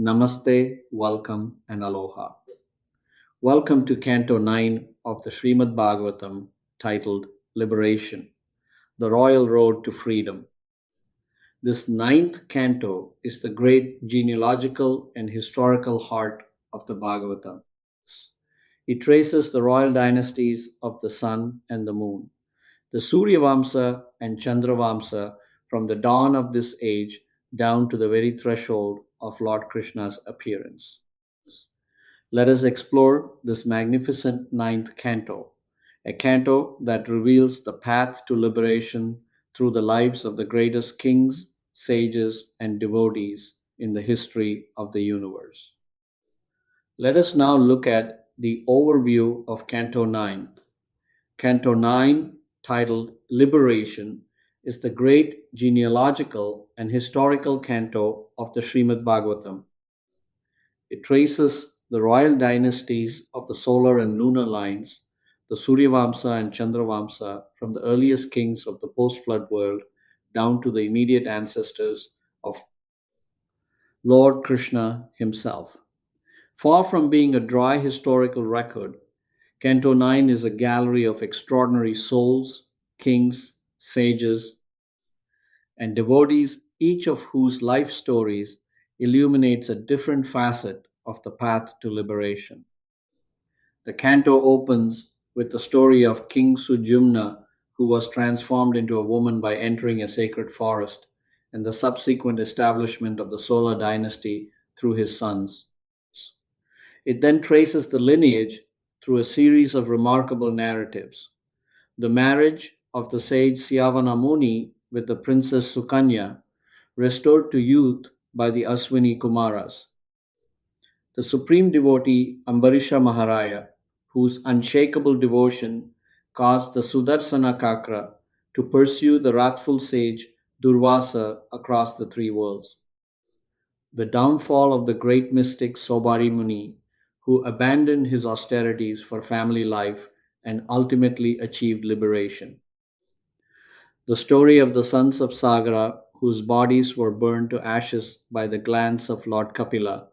Namaste, welcome, and aloha. Welcome to Canto 9 of the Srimad-Bhagavatam titled Liberation, the Royal Road to Freedom. This ninth canto is the great genealogical and historical heart of the Bhagavatam. It traces the royal dynasties of the sun and the moon, the Sūrya-vaṁśa and Candra-vaṁśa, from the dawn of this age down to the very threshold of Lord Krishna's appearance. Let us explore this magnificent ninth canto, a canto that reveals the path to liberation through the lives of the greatest kings, sages, and devotees in the history of the universe. Let us now look at the overview of Canto 9. Canto 9, titled Liberation, is the great genealogical and historical canto of the Srimad-Bhagavatam. It traces the royal dynasties of the solar and lunar lines, the Sūrya-vaṁśa and Candra-vaṁśa, from the earliest kings of the post-flood world down to the immediate ancestors of Lord Kṛṣṇa Himself. Far from being a dry historical record, Canto 9 is a gallery of extraordinary souls, kings, sages, and devotees, each of whose life stories illuminates a different facet of the path to liberation. The canto opens with the story of King Sujumna, who was transformed into a woman by entering a sacred forest, and the subsequent establishment of the solar dynasty through his sons. It then traces the lineage through a series of remarkable narratives. The marriage of the sage Syavana Muni with the princess Sukanya, restored to youth by the Aswini Kumaras. The supreme devotee Ambarisha Maharaya, whose unshakable devotion caused the Sudarsana Kakra to pursue the wrathful sage Durvasa across the three worlds. The downfall of the great mystic Sobari Muni, who abandoned his austerities for family life and ultimately achieved liberation. The story of the sons of Sagara, whose bodies were burned to ashes by the glance of Lord Kapila,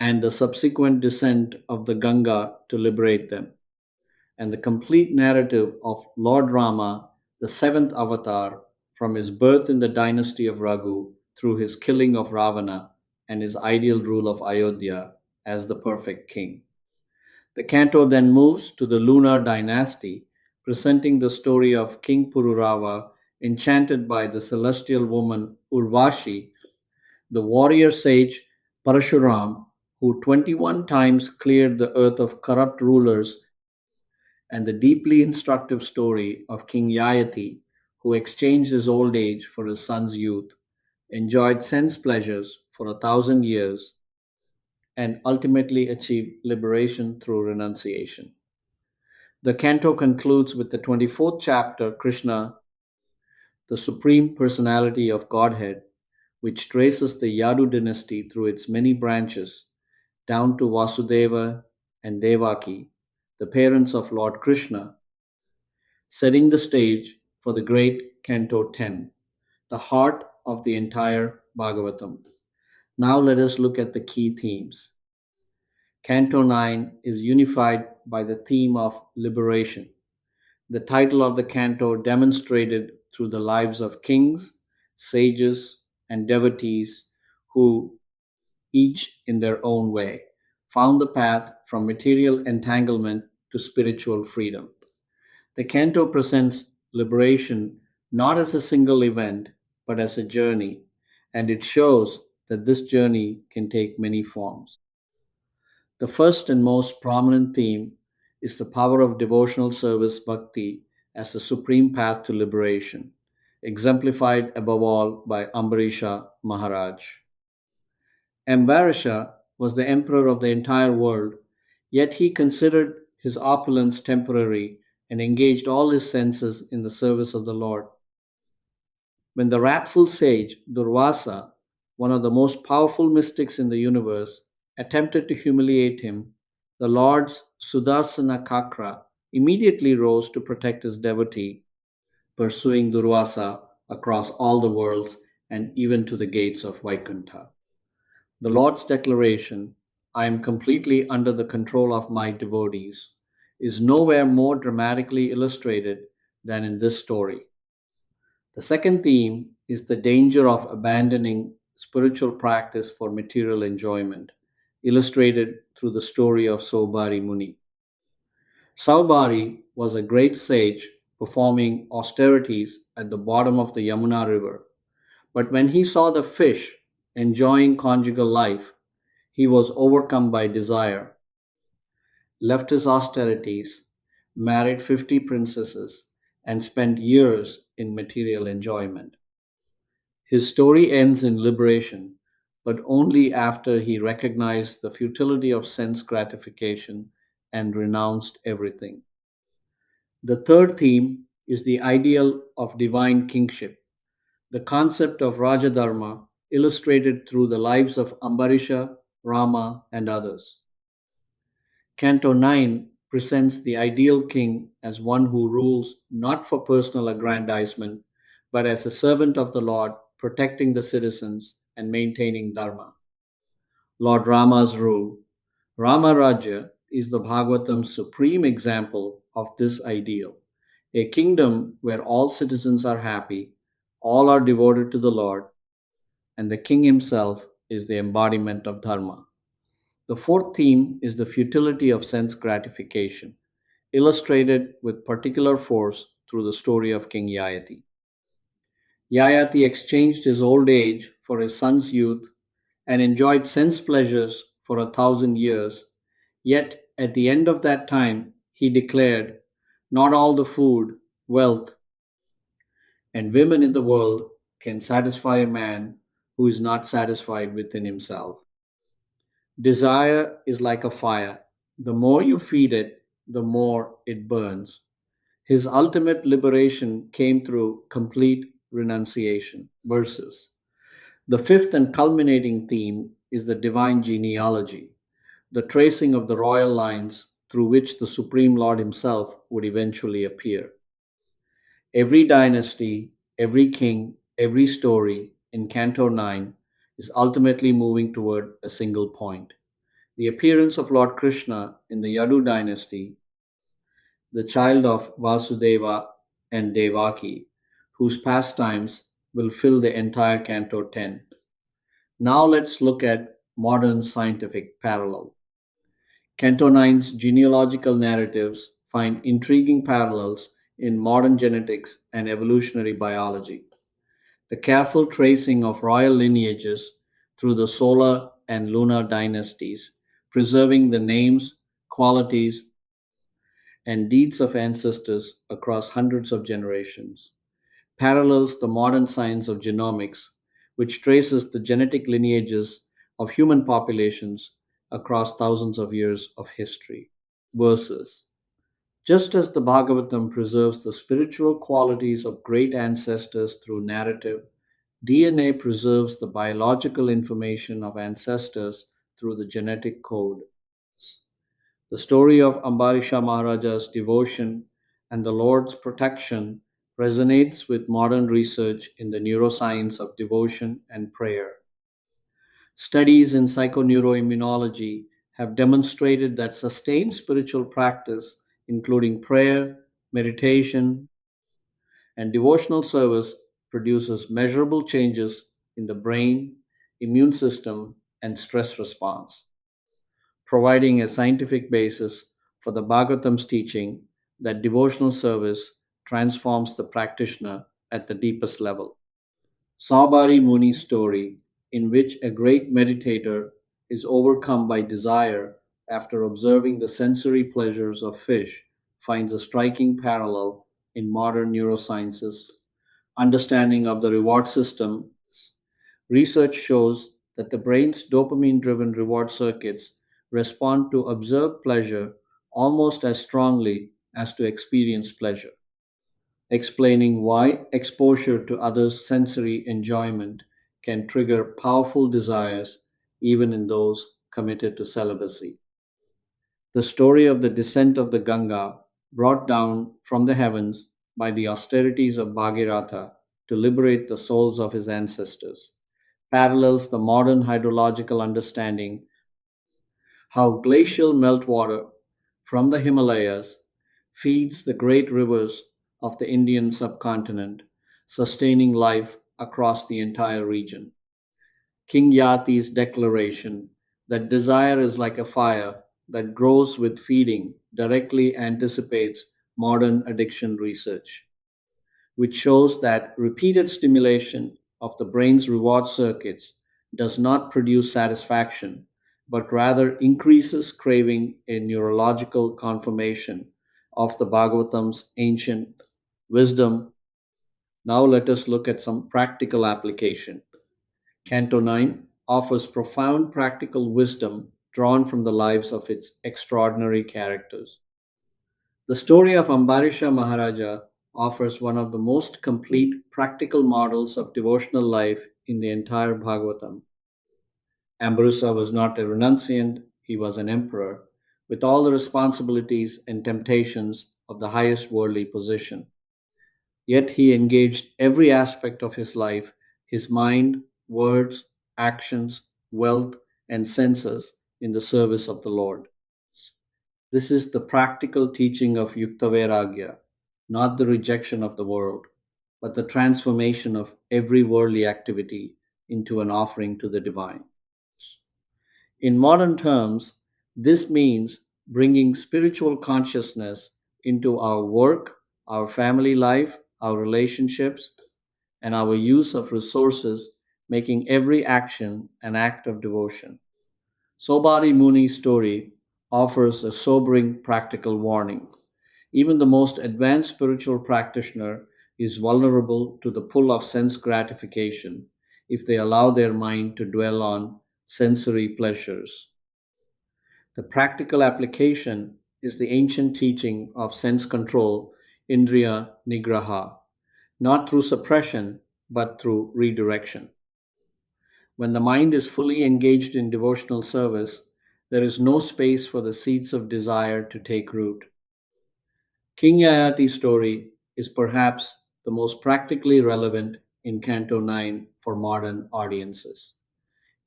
and the subsequent descent of the Ganga to liberate them, and the complete narrative of Lord Rama, the seventh avatar, from his birth in the dynasty of Raghu through his killing of Ravana and his ideal rule of Ayodhya as the perfect king. The canto then moves to the lunar dynasty, presenting the story of King Pururava, enchanted by the celestial woman Urvashi, the warrior sage Parashuram, who 21 times cleared the earth of corrupt rulers, and the deeply instructive story of King Yayati, who exchanged his old age for his son's youth, enjoyed sense pleasures for 1,000 years, and ultimately achieved liberation through renunciation. The canto concludes with the 24th chapter, Krishna, the Supreme Personality of Godhead, which traces the Yadu dynasty through its many branches down to Vasudeva and Devaki, the parents of Lord Krishna, setting the stage for the great Canto 10, the heart of the entire Bhagavatam. Now let us look at the key themes. Canto 9 is unified by the theme of liberation. The title of the canto demonstrated through the lives of kings, sages, and devotees who, each in their own way, found the path from material entanglement to spiritual freedom. The canto presents liberation not as a single event, but as a journey, and it shows that this journey can take many forms. The first and most prominent theme is the power of devotional service bhakti as the supreme path to liberation, exemplified above all by Ambarisha Maharaj. Ambarisha was the emperor of the entire world, yet he considered his opulence temporary and engaged all his senses in the service of the Lord. When the wrathful sage Durvasa, one of the most powerful mystics in the universe, attempted to humiliate him, the Lord's Sudarsana Kakra immediately rose to protect his devotee, pursuing Durvasa across all the worlds and even to the gates of Vaikuntha. The Lord's declaration, "I am completely under the control of my devotees," is nowhere more dramatically illustrated than in this story. The second theme is the danger of abandoning spiritual practice for material enjoyment, illustrated through the story of Saubhari Muni. Saubhari was a great sage performing austerities at the bottom of the Yamuna River, but when he saw the fish enjoying conjugal life, he was overcome by desire, left his austerities, married 50 princesses, and spent years in material enjoyment. His story ends in liberation, but only after he recognized the futility of sense gratification and renounced everything. The third theme is the ideal of divine kingship, the concept of Rajadharma illustrated through the lives of Ambarisha, Rama, and others. Canto 9 presents the ideal king as one who rules not for personal aggrandizement, but as a servant of the Lord, protecting the citizens and maintaining Dharma. Lord Rama's rule. Rama Rajya is the Bhagavatam's supreme example of this ideal. A kingdom where all citizens are happy, all are devoted to the Lord, and the king himself is the embodiment of Dharma. The fourth theme is the futility of sense gratification, illustrated with particular force through the story of King Yayati. Yayati exchanged his old age for his son's youth and enjoyed sense pleasures for 1,000 years. Yet, at the end of that time, he declared, "Not all the food, wealth, and women in the world can satisfy a man who is not satisfied within himself." Desire is like a fire. The more you feed it, the more it burns. His ultimate liberation came through complete renunciation. Verses. The fifth and culminating theme is the divine genealogy, the tracing of the royal lines through which the Supreme Lord Himself would eventually appear. Every dynasty, every king, every story in Canto 9 is ultimately moving toward a single point: the appearance of Lord Krishna in the Yadu dynasty, the child of Vasudeva and Devaki, whose pastimes will fill the entire Canto 10. Now let's look at modern scientific parallel. Canto 9's genealogical narratives find intriguing parallels in modern genetics and evolutionary biology. The careful tracing of royal lineages through the solar and lunar dynasties, preserving the names, qualities, and deeds of ancestors across hundreds of generations, parallels the modern science of genomics, which traces the genetic lineages of human populations across thousands of years of history. Verses. Just as the Bhagavatam preserves the spiritual qualities of great ancestors through narrative, DNA preserves the biological information of ancestors through the genetic code. The story of Ambarisha Maharaja's devotion and the Lord's protection resonates with modern research in the neuroscience of devotion and prayer. Studies in psychoneuroimmunology have demonstrated that sustained spiritual practice, including prayer, meditation, and devotional service, produces measurable changes in the brain, immune system, and stress response, providing a scientific basis for the Bhagavatam's teaching that devotional service transforms the practitioner at the deepest level. Saubhari Muni's story, in which a great meditator is overcome by desire after observing the sensory pleasures of fish, finds a striking parallel in modern neurosciences understanding of the reward system. Research shows that the brain's dopamine driven reward circuits respond to observed pleasure almost as strongly as to experience pleasure, explaining why exposure to others' sensory enjoyment can trigger powerful desires even in those committed to celibacy. The story of the descent of the Ganga, brought down from the heavens by the austerities of Bhagirath to liberate the souls of his ancestors, parallels the modern hydrological understanding, how glacial meltwater from the Himalayas feeds the great rivers of the Indian subcontinent, sustaining life across the entire region. King Yati's declaration that desire is like a fire that grows with feeding directly anticipates modern addiction research, which shows that repeated stimulation of the brain's reward circuits does not produce satisfaction, but rather increases craving, a neurological confirmation of the Bhagavatam's ancient wisdom. Now let us look at some practical application. Canto 9 offers profound practical wisdom drawn from the lives of its extraordinary characters. The story of Ambarisha Maharaja offers one of the most complete practical models of devotional life in the entire Bhagavatam. Ambarisha was not a renunciant, he was an emperor, with all the responsibilities and temptations of the highest worldly position. Yet he engaged every aspect of his life, his mind, words, actions, wealth, and senses in the service of the Lord. This is the practical teaching of Yukta Vairagya, not the rejection of the world, but the transformation of every worldly activity into an offering to the divine. In modern terms, this means bringing spiritual consciousness into our work, our family life, our relationships, and our use of resources, making every action an act of devotion. Sobari Muni's story offers a sobering practical warning. Even the most advanced spiritual practitioner is vulnerable to the pull of sense gratification if they allow their mind to dwell on sensory pleasures. The practical application is the ancient teaching of sense control, Indriya Nigraha, not through suppression, but through redirection. When the mind is fully engaged in devotional service, there is no space for the seeds of desire to take root. King Yayati's story is perhaps the most practically relevant in Canto 9 for modern audiences.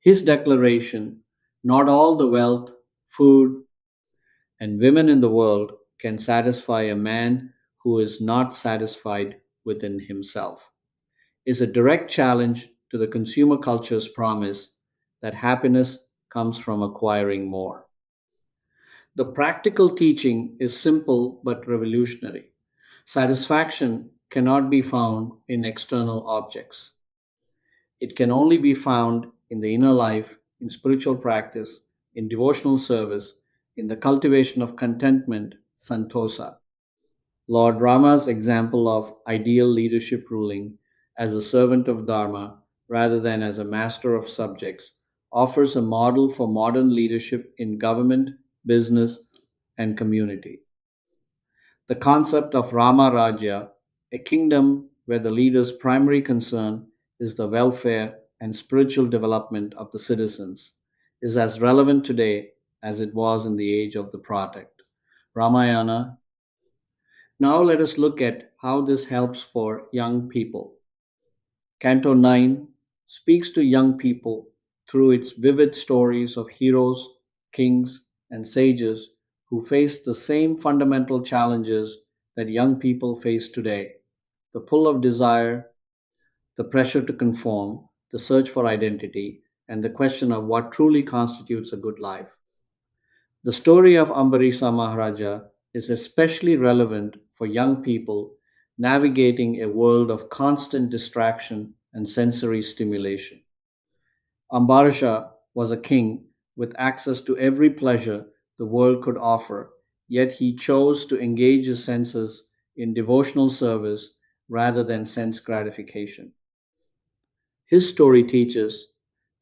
His declaration, not all the wealth, food, and women in the world can satisfy a man who is not satisfied within himself, is a direct challenge to the consumer culture's promise that happiness comes from acquiring more. The practical teaching is simple but revolutionary. Satisfaction cannot be found in external objects. It can only be found in the inner life, in spiritual practice, in devotional service, in the cultivation of contentment, santosa. Lord Rama's example of ideal leadership ruling as a servant of Dharma rather than as a master of subjects offers a model for modern leadership in government, business, and community. The concept of Rama Rajya, a kingdom where the leader's primary concern is the welfare and spiritual development of the citizens, is as relevant today as it was in the age of the product. Ramayana. Now let us look at how this helps for young people. Canto 9 speaks to young people through its vivid stories of heroes, kings, and sages who faced the same fundamental challenges that young people face today: the pull of desire, the pressure to conform, the search for identity, and the question of what truly constitutes a good life. The story of Ambarisha Maharaja is especially relevant for young people navigating a world of constant distraction and sensory stimulation. Ambarisha was a king with access to every pleasure the world could offer, yet he chose to engage his senses in devotional service rather than sense gratification. His story teaches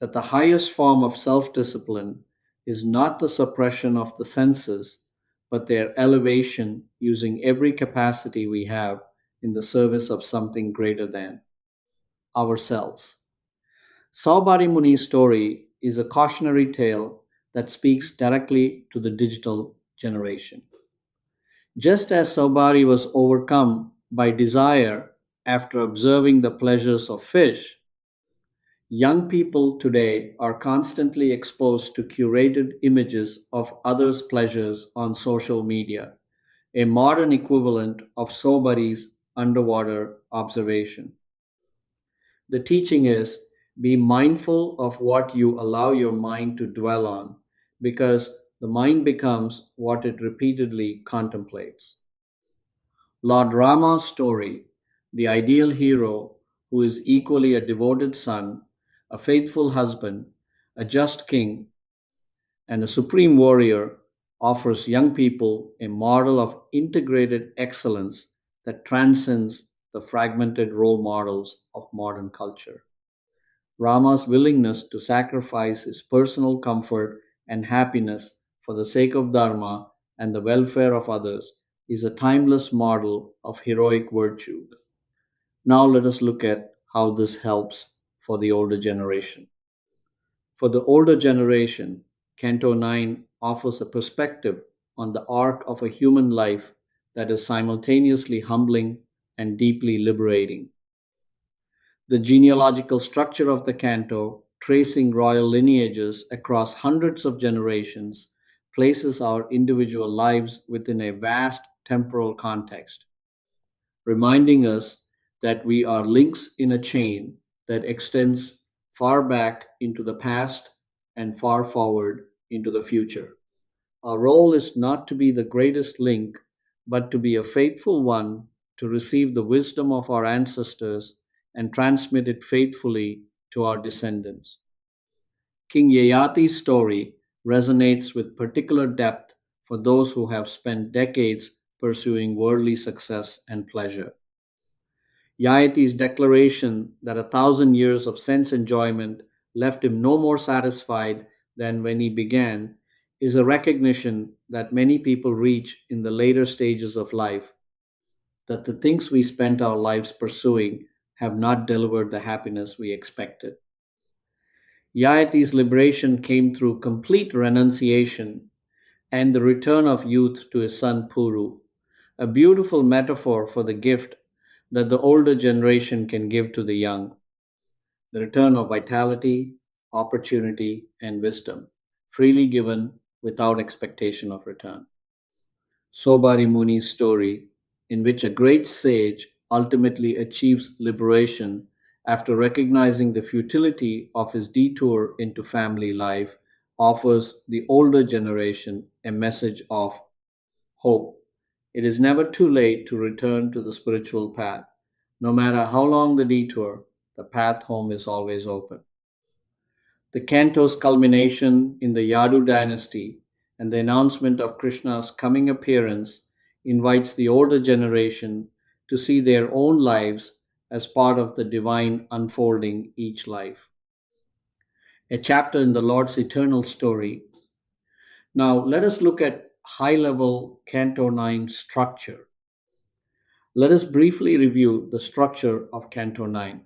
that the highest form of self discipline is not the suppression of the senses, but their elevation using every capacity we have in the service of something greater than ourselves. Saubari Muni's story is a cautionary tale that speaks directly to the digital generation. Just as Saubari was overcome by desire after observing the pleasures of fish, Young people today are constantly exposed to curated images of others' pleasures on social media, a modern equivalent of Sobari's underwater observation. The teaching is be mindful of what you allow your mind to dwell on, because the mind becomes what it repeatedly contemplates. Lord Rama's story, the ideal hero who is equally a devoted son, a faithful husband, a just king, and a supreme warrior, offers young people a model of integrated excellence that transcends the fragmented role models of modern culture. Rama's willingness to sacrifice his personal comfort and happiness for the sake of Dharma and the welfare of others is a timeless model of heroic virtue. Now, let us look at how this helps for the older generation. For the older generation, Canto 9 offers a perspective on the arc of a human life that is simultaneously humbling and deeply liberating. The genealogical structure of the canto, tracing royal lineages across hundreds of generations, places our individual lives within a vast temporal context, reminding us that we are links in a chain that extends far back into the past and far forward into the future. Our role is not to be the greatest link, but to be a faithful one, to receive the wisdom of our ancestors and transmit it faithfully to our descendants. King Yayati's story resonates with particular depth for those who have spent decades pursuing worldly success and pleasure. Yayati's declaration that 1,000 years of sense enjoyment left him no more satisfied than when he began is a recognition that many people reach in the later stages of life, that the things we spent our lives pursuing have not delivered the happiness we expected. Yayati's liberation came through complete renunciation and the return of youth to his son Puru, a beautiful metaphor for the gift that the older generation can give to the young, the return of vitality, opportunity, and wisdom, freely given without expectation of return. Sobari Muni's story, in which a great sage ultimately achieves liberation after recognizing the futility of his detour into family life, offers the older generation a message of hope. It is never too late to return to the spiritual path. No matter how long the detour, the path home is always open. The canto's culmination in the Yadu dynasty and the announcement of Krishna's coming appearance invites the older generation to see their own lives as part of the divine unfolding each life. A chapter in the Lord's eternal story. Now, let us look at high level Canto 9 structure. Let us briefly review the structure of Canto 9.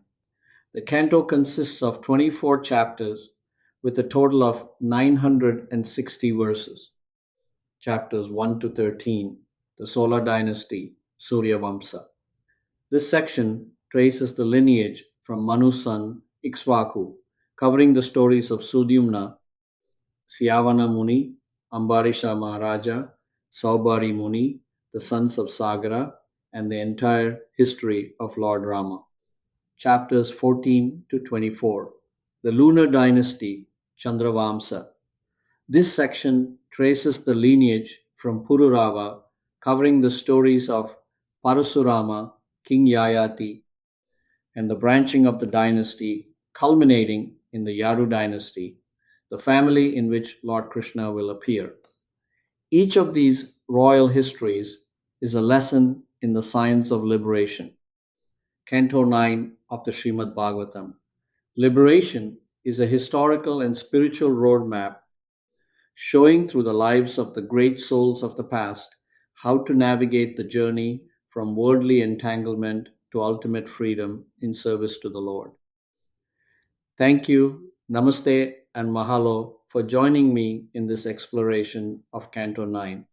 The canto consists of 24 chapters with a total of 960 verses. Chapters 1 to 13, the Solar Dynasty, Sūrya-vaṁśa. This section traces the lineage from Manu's son Ikshvaku, covering the stories of Sudyumna, Syavana Muni, Ambarisha Maharaja, Saubari Muni, the sons of Sagara, and the entire history of Lord Rama. Chapters 14 to 24. The lunar dynasty, Candra-vaṁśa. This section traces the lineage from Pururava, covering the stories of Parasurama, King Yayati, and the branching of the dynasty, culminating in the Yadu dynasty, the family in which Lord Krishna will appear. Each of these royal histories is a lesson in the science of liberation. Canto 9 of the Śrīmad-Bhāgavatam. Liberation is a historical and spiritual roadmap showing through the lives of the great souls of the past how to navigate the journey from worldly entanglement to ultimate freedom in service to the Lord. Thank you, Namaste, and Mahalo for joining me in this exploration of Canto 9.